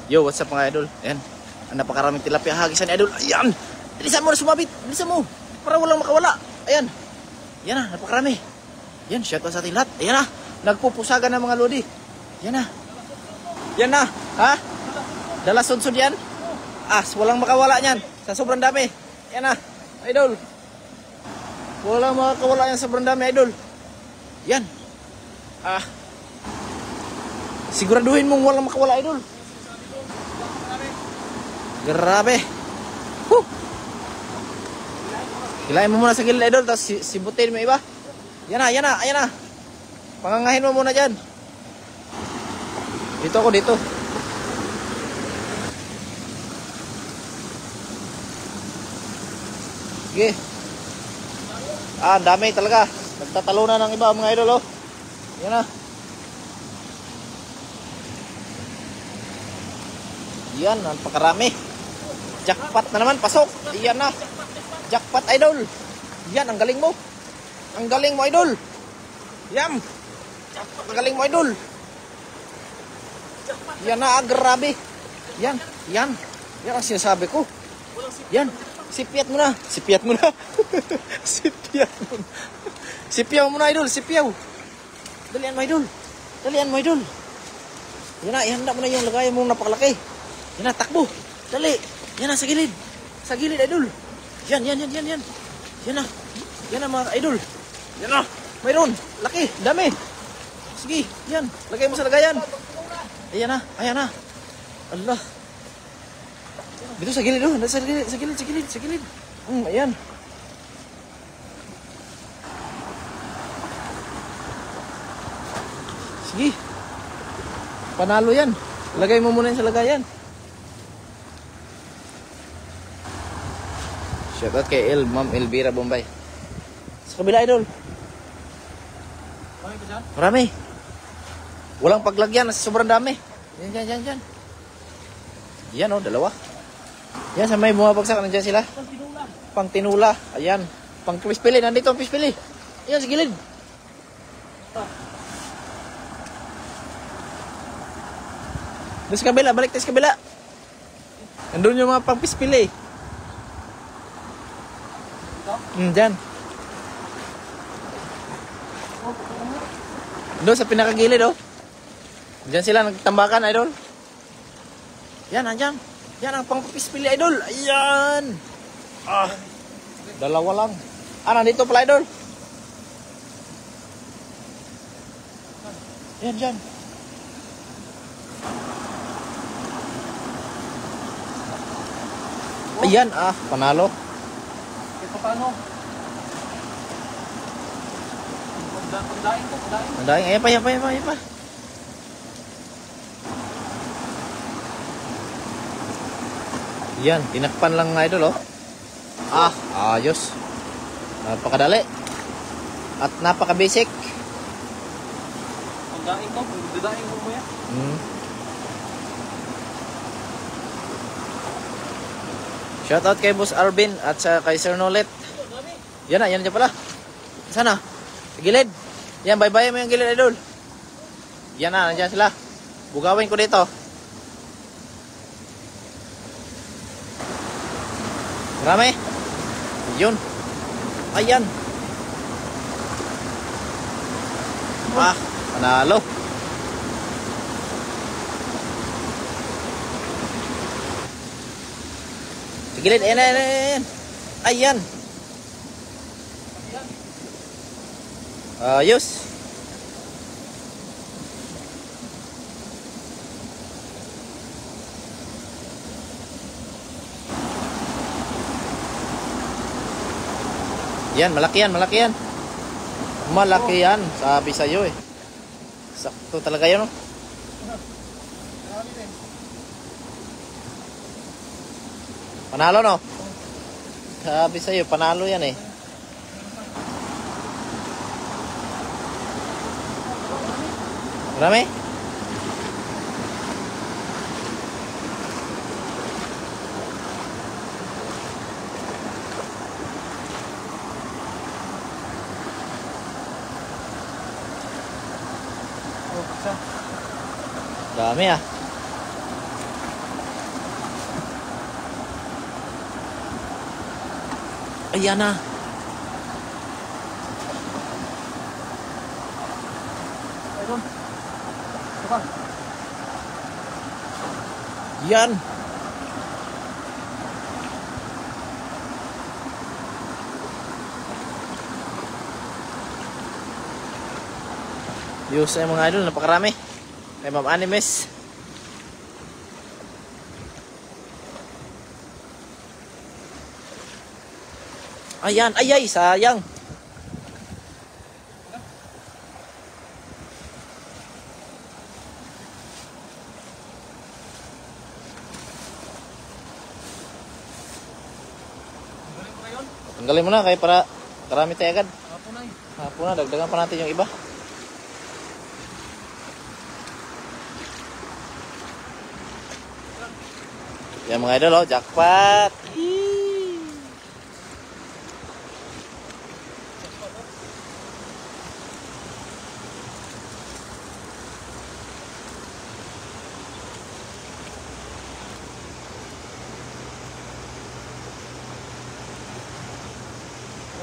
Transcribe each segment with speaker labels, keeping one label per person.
Speaker 1: Yo, what's up mga idol? Ayan, ang napakaraming tilapia hagisan ni idol. Ayan, bilisan mo na sumabit. Bilisan mo, para walang makawala. Ayan, yan na, napakarami. Yan, shout out sa ating lahat. Ayan na, nagpupusagan ng mga lodi. Yan na. Yan na, ha? Dala sunsod yan. Walang makawala yan. Sa sobrang dami. Yan na, idol. Walang makawala yan sa sobrang dami, idol. Yan. Siguraduhin mong walang makawala, idol. Grabe. Hilahin mo muna sa gilid, idol. Tapos sibutin mo iba. Yan na, yan na, ayan na. Pangangahin mo muna dyan. Dito ako, dito. Sige. Ang dami talaga. Nagtatalunan ng iba mga idol, oh. Yan na. Yan, napakarami. Jackpot na naman, pasok. Yan na. Jackpot, idol. Yan, ang galing mo. Ang galing mo, idol. Yan. Ang galing mo, idol. Yan na, grabe. Yan, yan. Yan ang sinasabi ko. Yan. Sipiat mo na. Sipiat mo na. Sipiat mo na. Sipiaw mo na, idol. Sipiaw. Dalian mo, idol. Dalian mo, idol. Yan na, ihanda mo na yung lagay mong napakalaki. Yan na, takbo. Dali. Yan na, sa gilid. Sa gilid, idol. Yan, yan, yan, yan, yan. Yan na. Yan na, mga idol. Yan na. Mayroon. Laki. Dami. Sige. Yan. Lagay mo sa lagayan. Ayan na. Ayan na. Allah. Dito sa gilid, oh. Sa gilid, sa gilid, sa gilid, sa gilid. Ayan. Sige. Panalo yan. Lagay mo muna yan sa lagayan. Shoutout kay Ma'am Elvira Bombay. Sa kabila, idol. Marami. Walang paglagyan. Sobrang dami. Yan, yan, yan, yan. Yan, oh, dalawa. Yan, sa may bumabagsak. Nandiyan sila. Pang tinula. Ayan. Pang pispili. Nandito ang pispili. Ayan, sa gilid. Doon sa kabila. Balik tayo sa kabila. Nandun yung mga pang pispili. Diyan. Doon sa pinakagilid, oh. Diyan sila nagtambakan, idol. Yan, andyan. Yan ang pangpispili, idol. Ayan. Dalawa lang. Nandito pala, idol. Yan, dyan. Ayan, panalo.
Speaker 2: Ito paano? Pagdaing ko, pagdaing.
Speaker 1: Pagdaing, ayan pa, ayan pa, ayan pa, ayan pa. Yan, tinakpan lang nga, idol, oh. Ayos. Napakadali. At napaka-basic.
Speaker 2: Pagdaing ko, pagdaing ko mo yan.
Speaker 1: Shoutout kay Boss Arvin at sa kay Sir Nolet. Yan na, yan dyan pala. Sana? Sa gilid. Yan, bye-bye mo yung gilid, idol. Yan na, nandyan sila. Bugawin ko dito. Marami. Yun. Ayan. Panalo. Sa gilid, ayan, ayan, ayan. Ayan. Ayos. Yan, malaki yan, malaki yan. Malaki yan, sabi sa'yo eh. Sakto talaga yan, oh. Panalo, no? Sabi sa'yo, panalo yan eh. Marami? Dami ah. Ayan na.
Speaker 2: Idol. Saka.
Speaker 1: Yan. Views ay mga idol, napakarami. Kay Ma'am Animes. Ayan, ayay, sayang.
Speaker 2: Galing ko na yun.
Speaker 1: Tanggalin mo na kay para karami tayo agad.
Speaker 2: Hapon na eh.
Speaker 1: Hapon na, dagdagan pa natin yung iba. Yan mga idol, oh, jackpot.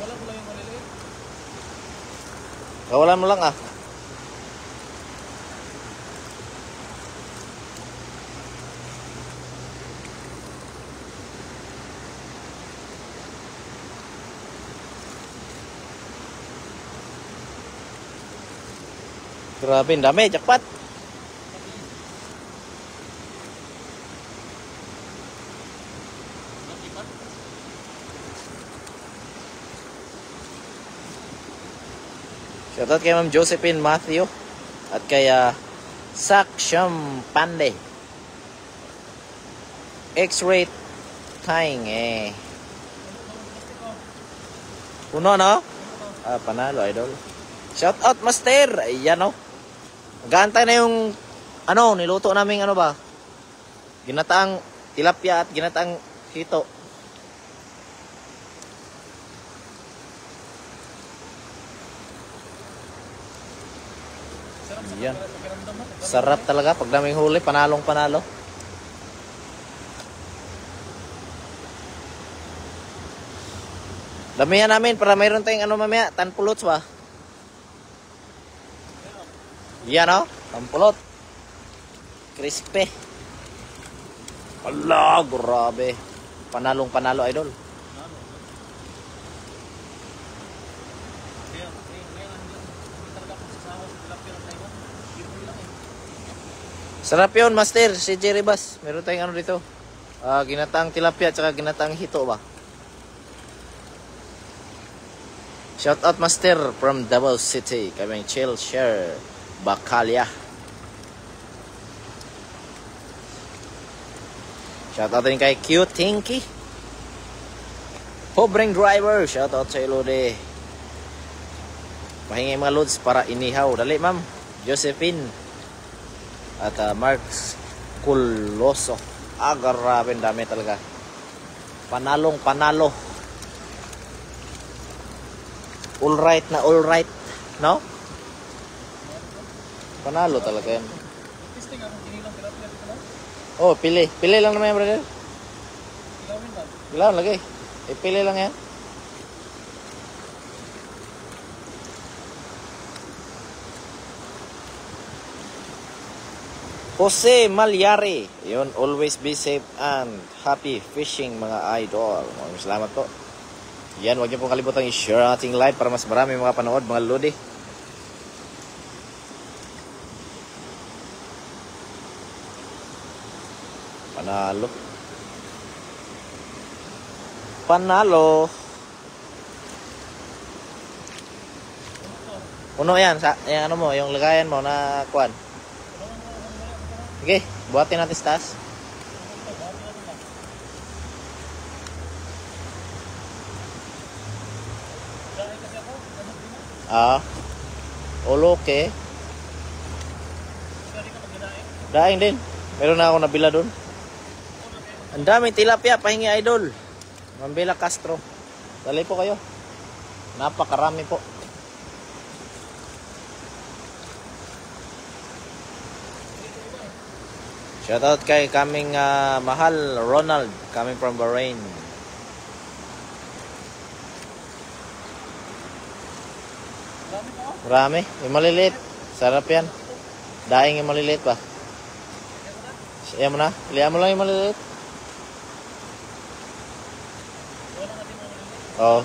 Speaker 2: Wala ko lang yung maliliit.
Speaker 1: Kawalan mo lang ah. Grabe, ang dami, jackpot. Shoutout kay Ma'am Josephine Matthew at kay Saksham Pande. X-ray tying eh. Puno no? Ah, panalo idol. Shoutout master. Ayan no. Gantay na yung ano, niluto namin ano ba? Ginataang tilapia at ginataang hito. Yan. Sarap talaga pag daming huli, panalong panalo. Damihan namin para mayroon tayong ano mamaya, tanpulots ba? Yan o, tanpulot. Crispy. Ala, grabe. Panalong panalo idol. Sarap yun, master. Si Jerry Bass. Meron tayong ano dito. Ginataang tilapia at saka ginataang hito ba? Shout out, master, from Davao City. Kaming chill, share, Bacalya. Shout out din kay Cute Tinky. Pobreng driver. Shout out sa Ilode. Pahingi mga loads para inihaw. Dali, ma'am. Josephine. At Marks Kuloso. Grabe, dami talaga. Panalong panalo. All right na all right. No? Panalo talaga yan.
Speaker 2: Testing akong kinilang tilapia dito na.
Speaker 1: Oh, pili. Pili lang naman yan, brother.
Speaker 2: Ilawin ba?
Speaker 1: Ilan lagi. Pili lang yan. Jose Malyari. Yun, always be safe and happy fishing mga idol. Maraming salamat po. Yan, huwag niyo pong kalimutan i-share ang ating live para mas marami mga panood, mga lodi. Panalo. Panalo. Puno yan. Yung ano mo, yung lagayan mo na kuwan. Okay, buhatin natin sa taas. Ulo, okay. Daing din. Meron na ako nabila doon. Ang daming tilapia, pahingi idol. Mambila Castro. Dali po kayo. Napakarami po. Shoutout kay kaming mahal Ronald, coming from Bahrain. Marami. Yung maliliit. Sarap yan. Daing yung maliliit ba? Iyan mo na. Pilihan mo lang yung maliliit. Oo.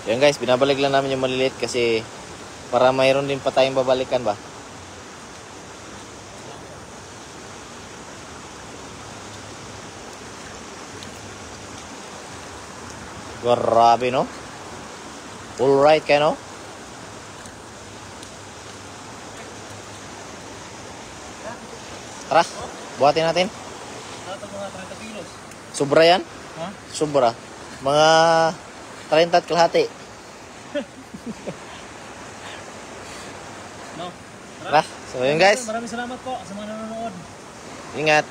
Speaker 1: Yan guys, binabalik lang namin yung maliliit kasi para mayroon din pa tayong babalikan ba? Grabe no? Alright kayo no? Tara, buhatin natin.
Speaker 2: Lahat ng mga 30 kilos.
Speaker 1: Sobra yan?
Speaker 2: Ha?
Speaker 1: Sobra. Mga 30 at kalahati.
Speaker 2: No?
Speaker 1: Tara, so yun guys.
Speaker 2: Maraming salamat po sa mga nanonood.
Speaker 1: Ingat.